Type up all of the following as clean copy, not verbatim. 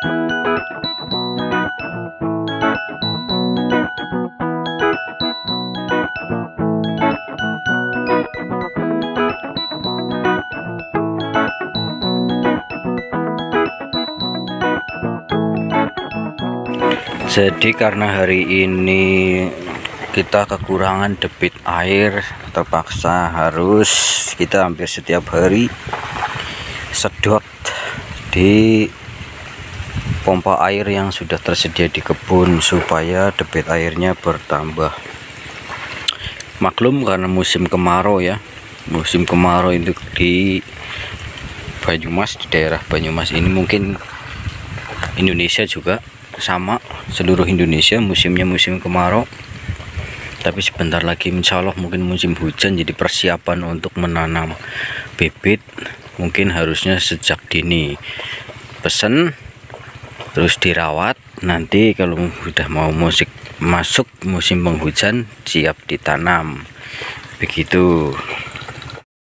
Jadi karena hari ini kita kekurangan debit air, terpaksa harus kita hampir setiap hari sedot di pompa air yang sudah tersedia di kebun supaya debit airnya bertambah. Maklum karena musim kemarau ya, musim kemarau itu di Banyumas, di daerah Banyumas ini, mungkin Indonesia juga sama, seluruh Indonesia musimnya musim kemarau. Tapi sebentar lagi insya Allah mungkin musim hujan, jadi persiapan untuk menanam bibit mungkin harusnya sejak dini pesen, terus dirawat, nanti kalau sudah mau masuk musim penghujan siap ditanam begitu.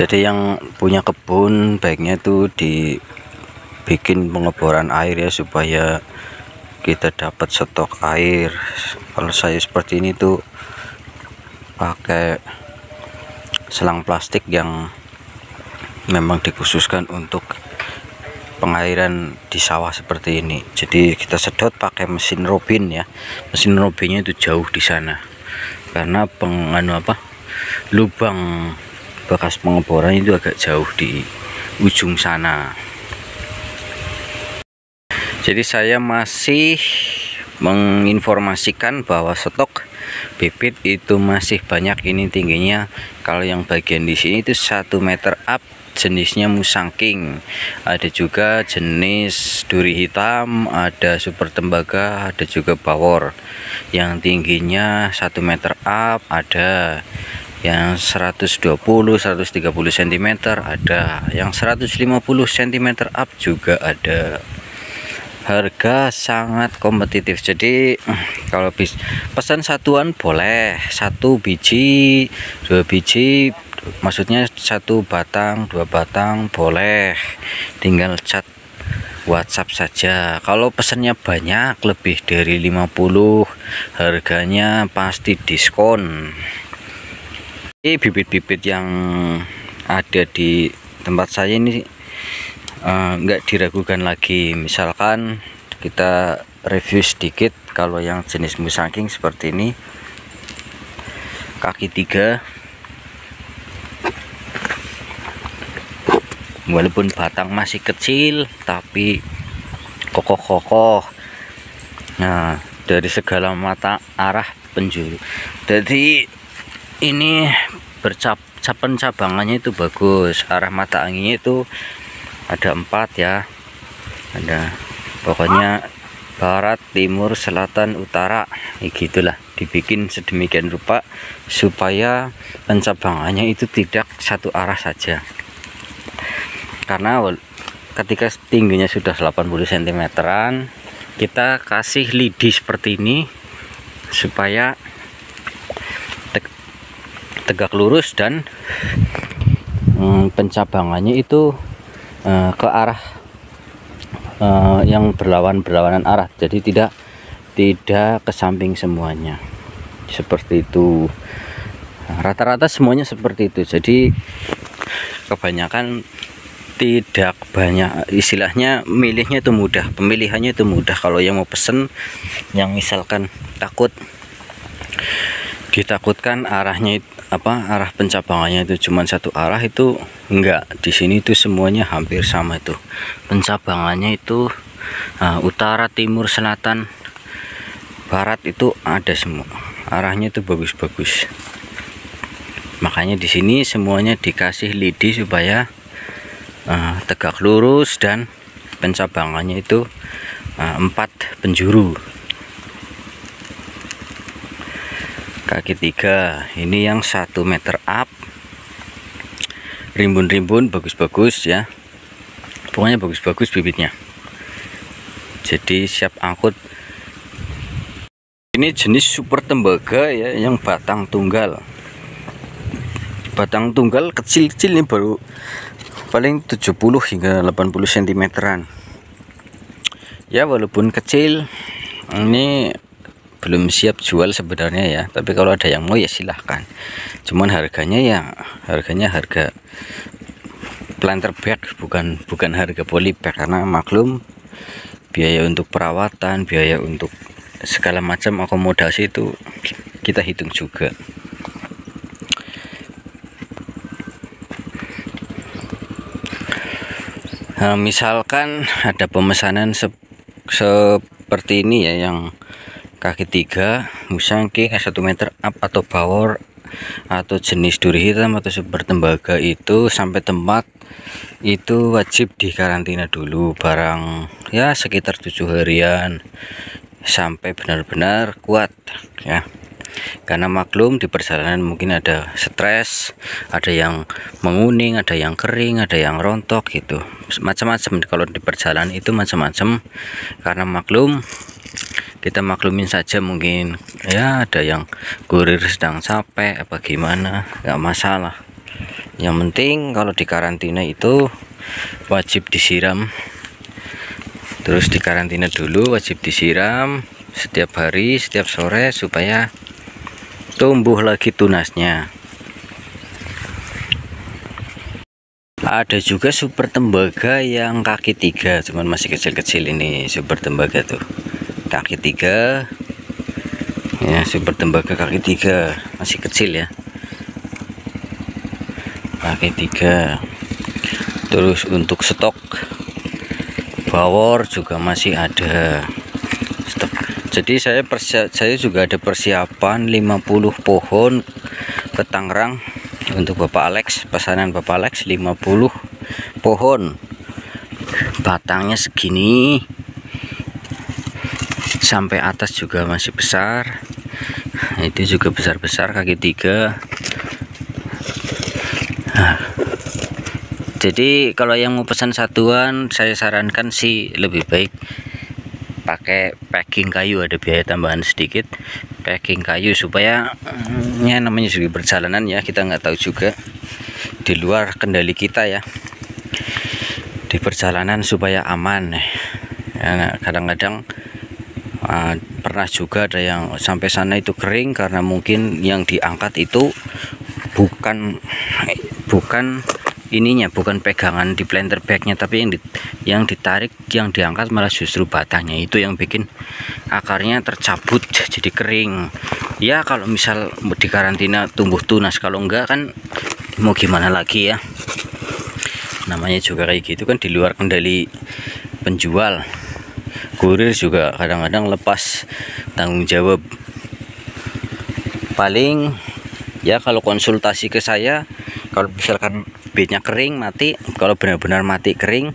Jadi yang punya kebun baiknya tuh dibikin pengeboran air ya, supaya kita dapat stok air. Kalau saya seperti ini tuh pakai selang plastik yang memang dikhususkan untuk pengairan di sawah seperti ini. Jadi kita sedot pakai mesin robin ya. Mesin robinnya itu jauh di sana, karena lubang bekas pengeboran itu agak jauh di ujung sana. Jadi saya masih menginformasikan bahwa stok bibit itu masih banyak. Ini tingginya kalau yang bagian di sini itu 1 meter up, jenisnya Musang King. Ada juga jenis duri hitam, ada super tembaga, ada juga bawor. Yang tingginya 1 meter up, ada yang 120 130 cm, ada yang 150 cm up juga ada. Harga sangat kompetitif, jadi kalau pesan satuan boleh, 1 biji 2 biji, maksudnya 1 batang 2 batang boleh, tinggal chat WhatsApp saja. Kalau pesannya banyak lebih dari 50, harganya pasti diskon. Ini bibit-bibit yang ada di tempat saya ini nggak diragukan lagi. Misalkan kita review sedikit, kalau yang jenis Musang King seperti ini, kaki 3, walaupun batang masih kecil tapi kokoh-kokoh. Nah, dari segala mata arah penjuru, jadi ini cabangannya itu bagus. Arah mata anginnya itu ada 4 ya, ada pokoknya barat, timur, selatan, utara, gitulah. Dibikin sedemikian rupa supaya pencabangannya itu tidak satu arah saja, karena ketika tingginya sudah 80 cm kita kasih lidi seperti ini supaya tegak lurus dan pencabangannya itu ke arah yang berlawanan arah, jadi tidak ke samping semuanya, seperti itu. Rata-rata semuanya seperti itu, jadi kebanyakan tidak banyak, istilahnya milihnya itu mudah, pemilihannya itu mudah. Kalau yang mau pesen, yang misalkan ditakutkan arahnya arah pencabangannya itu cuma satu arah, itu enggak. Di sini itu semuanya hampir sama, itu pencabangannya itu utara, timur, selatan, barat itu ada semua, arahnya itu bagus-bagus. Makanya di sini semuanya dikasih lidi supaya tegak lurus dan pencabangannya itu 4 penjuru. Kaki 3 ini yang 1 meter up, rimbun-rimbun bagus-bagus ya, pokoknya bagus-bagus bibitnya, jadi siap angkut. Ini jenis super tembaga ya, yang batang tunggal kecil-kecil, ini baru paling 70 hingga 80 cm. Ya walaupun kecil, ini belum siap jual sebenarnya ya, tapi kalau ada yang mau ya silahkan. Cuman harganya ya harga planter bag, bukan harga polybag, karena maklum biaya untuk perawatan, biaya untuk segala macam akomodasi itu kita hitung juga. Nah, misalkan ada pemesanan seperti ini ya, yang kaki 3 Musangking 1 meter up atau bawor atau jenis duri hitam atau super tembaga, itu sampai tempat itu wajib dikarantina dulu barang ya sekitar 7 harian sampai benar-benar kuat ya. Karena maklum di perjalanan mungkin ada stres, ada yang menguning, ada yang kering, ada yang rontok gitu, macam-macam. Kalau di perjalanan itu macam-macam, karena maklum kita maklumin saja. Mungkin ya ada yang kurir sedang capek apa gimana, nggak masalah. Yang penting kalau di karantina itu wajib disiram, terus di karantina dulu wajib disiram setiap hari, setiap sore, supaya tumbuh lagi tunasnya. Ada juga super tembaga yang kaki 3, cuman masih kecil-kecil. Ini super tembaga tuh kaki 3 ya, super tembaga kaki 3 masih kecil ya, kaki 3. Terus untuk stok bawor juga masih ada stok. Jadi saya juga ada persiapan 50 pohon ke Tangerang untuk Bapak Alex, pesanan Bapak Alex 50 pohon, batangnya segini sampai atas juga masih besar. Itu juga besar-besar kaki 3. Nah, jadi kalau yang mau pesan satuan, saya sarankan sih lebih baik pakai packing kayu, ada biaya tambahan sedikit packing kayu, supaya ya namanya juga perjalanan ya, kita nggak tahu juga, di luar kendali kita ya di perjalanan, supaya aman ya. Kadang-kadang pernah juga ada yang sampai sana itu kering, karena mungkin yang diangkat itu bukan ininya, bukan pegangan di planter bagnya, tapi yang ditarik, yang diangkat malah justru batangnya. Itu yang bikin akarnya tercabut jadi kering ya. Kalau misal di karantina tumbuh tunas, kalau enggak kan mau gimana lagi ya, namanya juga kayak gitu kan, di luar kendali penjual. Kurir juga kadang-kadang lepas tanggung jawab. Paling ya kalau konsultasi ke saya, kalau misalkan beadnya kering mati, kalau benar-benar mati kering,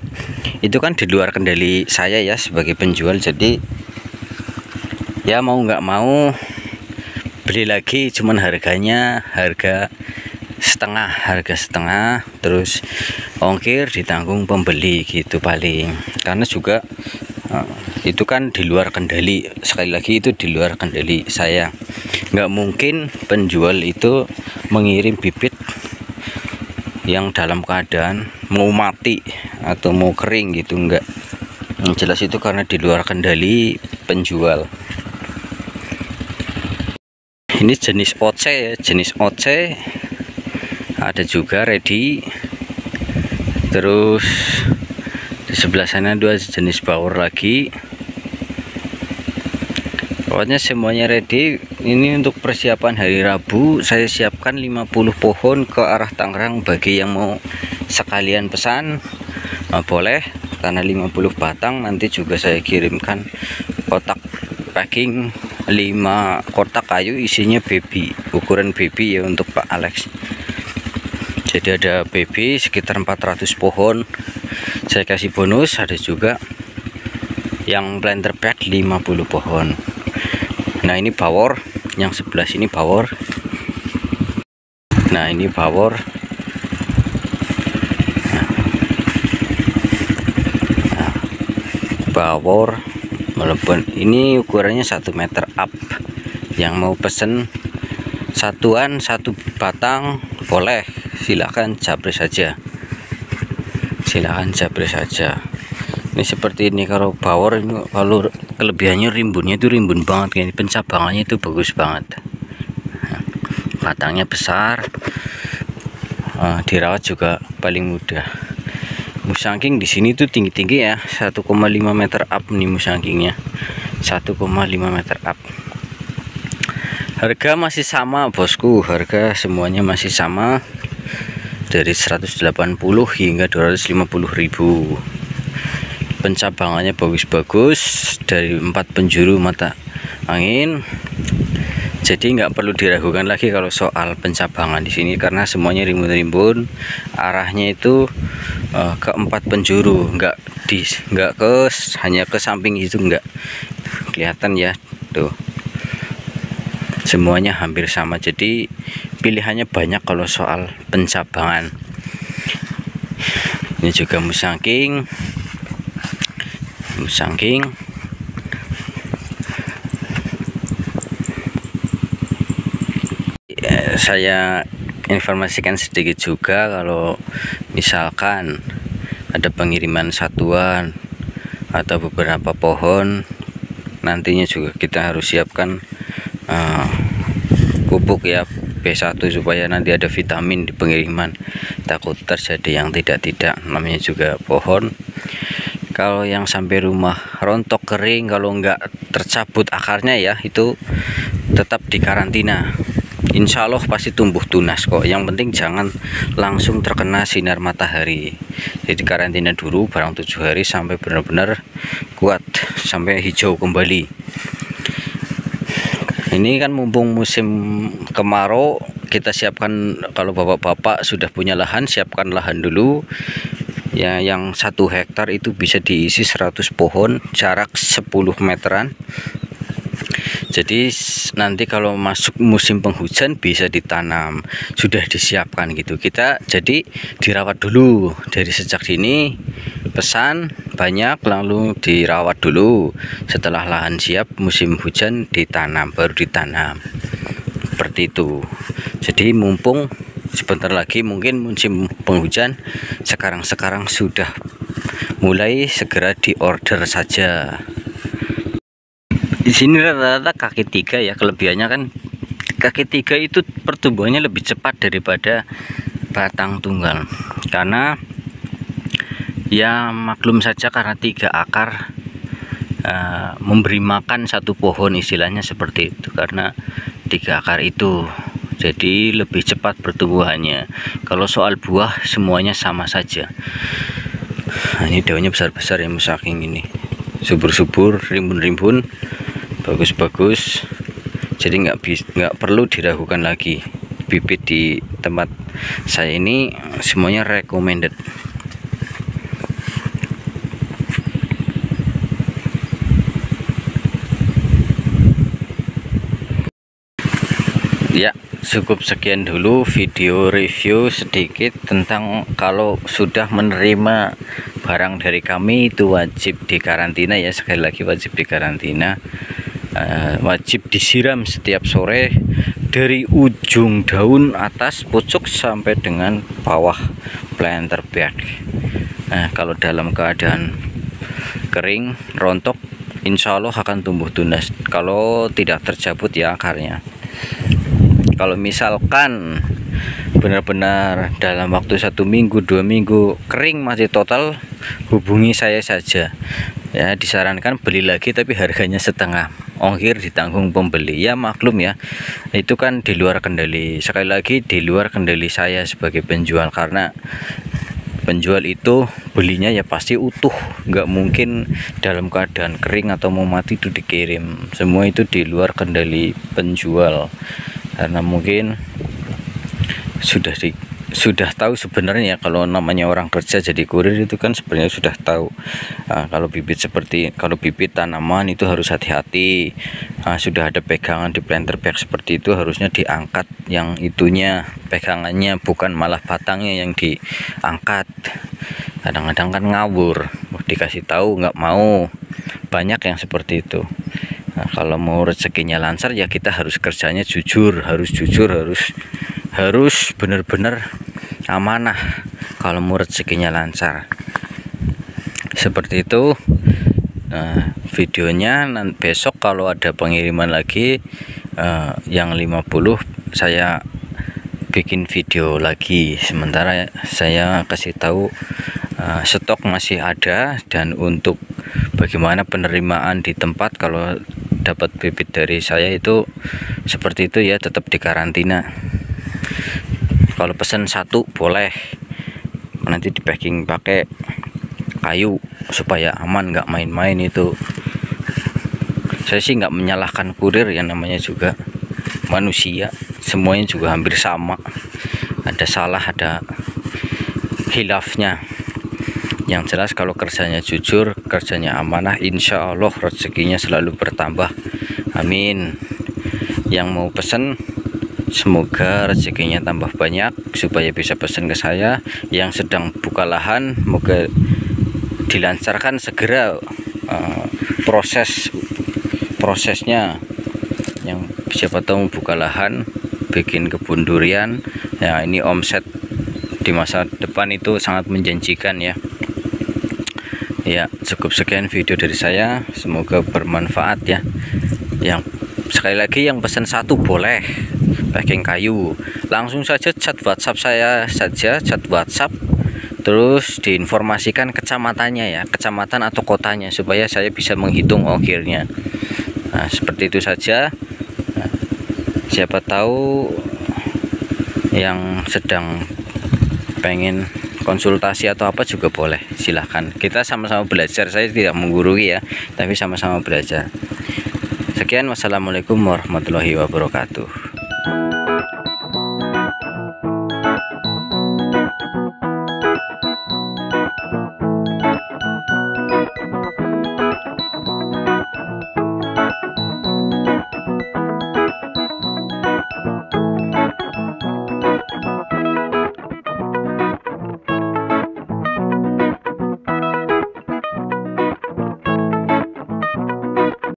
itu kan di luar kendali saya ya sebagai penjual. Jadi ya mau nggak mau beli lagi, cuman harga setengah, terus ongkir ditanggung pembeli gitu paling. Karena juga itu kan di luar kendali, sekali lagi itu di luar kendali saya. Nggak mungkin penjual itu mengirim bibit yang dalam keadaan mau mati atau mau kering gitu, enggak. Yang jelas itu karena di luar kendali penjual. Ini jenis OC ya, jenis OC. Ada juga ready. Terus di sebelah sana 2 jenis bawor lagi. Pokoknya semuanya ready. Ini untuk persiapan hari Rabu, saya siapkan 50 pohon ke arah Tangerang. Bagi yang mau sekalian pesan boleh, karena 50 batang nanti juga saya kirimkan kotak packing 5 kotak kayu isinya baby, ukuran baby ya untuk Pak Alex. Jadi ada baby sekitar 400 pohon saya kasih bonus. Ada juga yang planter bag 50 pohon. Nah ini bawor, yang sebelah sini bawor. Nah ini bawor. Nah, bawor walaupun ini ukurannya 1 meter up. Yang mau pesen satuan 1 batang boleh, silahkan japri saja, Ini seperti ini. Kalau power ini, kalau kelebihannya rimbunnya itu rimbun banget, ini pencabangannya itu bagus banget. Batangnya besar, dirawat juga paling mudah. Musangking di sini tuh tinggi-tinggi ya, 1,5 meter up nih musangkingnya, 1,5 meter up. Harga masih sama bosku, harga semuanya masih sama dari 180 hingga 250.000. Pencabangannya bagus-bagus dari 4 penjuru mata angin, jadi nggak perlu diragukan lagi kalau soal pencabangan di sini, karena semuanya rimbun-rimbun, arahnya itu ke 4 penjuru, nggak hanya ke samping itu, nggak kelihatan ya tuh, semuanya hampir sama, jadi pilihannya banyak kalau soal pencabangan. Ini juga musangking. Saya informasikan sedikit juga, kalau misalkan ada pengiriman satuan atau beberapa pohon, nantinya juga kita harus siapkan pupuk ya, B1, supaya nanti ada vitamin di pengiriman, takut terjadi yang tidak namanya juga pohon. Kalau yang sampai rumah rontok kering, kalau nggak tercabut akarnya ya, itu tetap dikarantina. Insya Allah pasti tumbuh tunas kok. Yang penting jangan langsung terkena sinar matahari. Jadi karantina dulu barang 7 hari sampai benar-benar kuat, sampai hijau kembali. Ini kan mumpung musim kemarau, kita siapkan, kalau bapak-bapak sudah punya lahan, siapkan lahan dulu ya. Yang 1 hektar itu bisa diisi 100 pohon, jarak 10 meteran. Jadi nanti kalau masuk musim penghujan bisa ditanam, sudah disiapkan gitu. Kita jadi dirawat dulu dari sejak dini, pesan banyak, lalu dirawat dulu. Setelah lahan siap musim hujan ditanam, baru ditanam, seperti itu. Jadi mumpung sebentar lagi mungkin musim penghujan, sekarang sudah mulai, segera diorder saja. Di sini rata-rata kaki 3 ya, kelebihannya kan kaki 3 itu pertumbuhannya lebih cepat daripada batang tunggal, karena ya maklum saja, karena 3 akar memberi makan 1 pohon, istilahnya seperti itu, karena 3 akar itu jadi lebih cepat pertumbuhannya. Kalau soal buah semuanya sama saja. Nah, ini daunnya besar-besar ya musangking ini, subur-subur, rimbun-rimbun, bagus-bagus. Jadi nggak perlu diragukan lagi. Bibit di tempat saya ini semuanya recommended. Ya, cukup sekian dulu video review sedikit tentang kalau sudah menerima barang dari kami itu wajib dikarantina ya. Sekali lagi wajib dikarantina, wajib disiram setiap sore dari ujung daun atas pucuk sampai dengan bawah planter bag. Nah, kalau dalam keadaan kering rontok, insya Allah akan tumbuh tunas kalau tidak tercabut ya akarnya. Kalau misalkan benar-benar dalam waktu 1 minggu 2 minggu kering masih total, hubungi saya saja ya. Disarankan beli lagi tapi harganya setengah, ongkir ditanggung pembeli ya. Maklum ya, itu kan di luar kendali, sekali lagi di luar kendali saya sebagai penjual, karena penjual itu belinya ya pasti utuh, nggak mungkin dalam keadaan kering atau mau mati itu dikirim. Semua itu di luar kendali penjual, karena mungkin sudah tahu sebenarnya. Kalau namanya orang kerja jadi kurir itu kan sebenarnya sudah tahu. Kalau bibit tanaman itu harus hati-hati. Sudah ada pegangan di planter bag seperti itu, harusnya diangkat yang itunya, pegangannya, bukan malah batangnya yang diangkat. Kadang-kadang kan ngawur, dikasih tahu nggak mau, banyak yang seperti itu. Kalau mau rezekinya lancar ya kita harus kerjanya jujur, harus benar-benar amanah kalau mau rezekinya lancar. seperti itu. Nah, videonya besok kalau ada pengiriman lagi yang 50 saya bikin video lagi. Sementara saya kasih tahu stok masih ada, dan untuk bagaimana penerimaan di tempat kalau dapat bibit dari saya itu seperti itu ya, tetap dikarantina. Kalau pesan satu boleh, nanti di packing pakai kayu supaya aman, nggak main-main itu. Saya sih nggak menyalahkan kurir, yang namanya juga manusia, semuanya juga hampir sama, ada salah ada khilafnya. Yang jelas kalau kerjanya jujur, kerjanya amanah, insya Allah rezekinya selalu bertambah, amin. Yang mau pesen semoga rezekinya tambah banyak supaya bisa pesan ke saya. Yang sedang buka lahan, semoga dilancarkan segera prosesnya. Yang siapa tahu buka lahan, bikin kebun durian ya, ini omset di masa depan itu sangat menjanjikan ya. Ya, cukup sekian video dari saya, semoga bermanfaat ya. Yang sekali lagi, yang pesan satu boleh packing kayu, langsung saja chat WhatsApp saya saja, chat WhatsApp, terus diinformasikan kecamatannya ya, kecamatan atau kotanya, supaya saya bisa menghitung ongkirnya. Nah, seperti itu saja. Nah, siapa tahu yang sedang pengen konsultasi atau apa juga boleh, silahkan. Kita sama-sama belajar, saya tidak menggurui ya, tapi sama-sama belajar. Sekian, wassalamualaikum warahmatullahi wabarakatuh.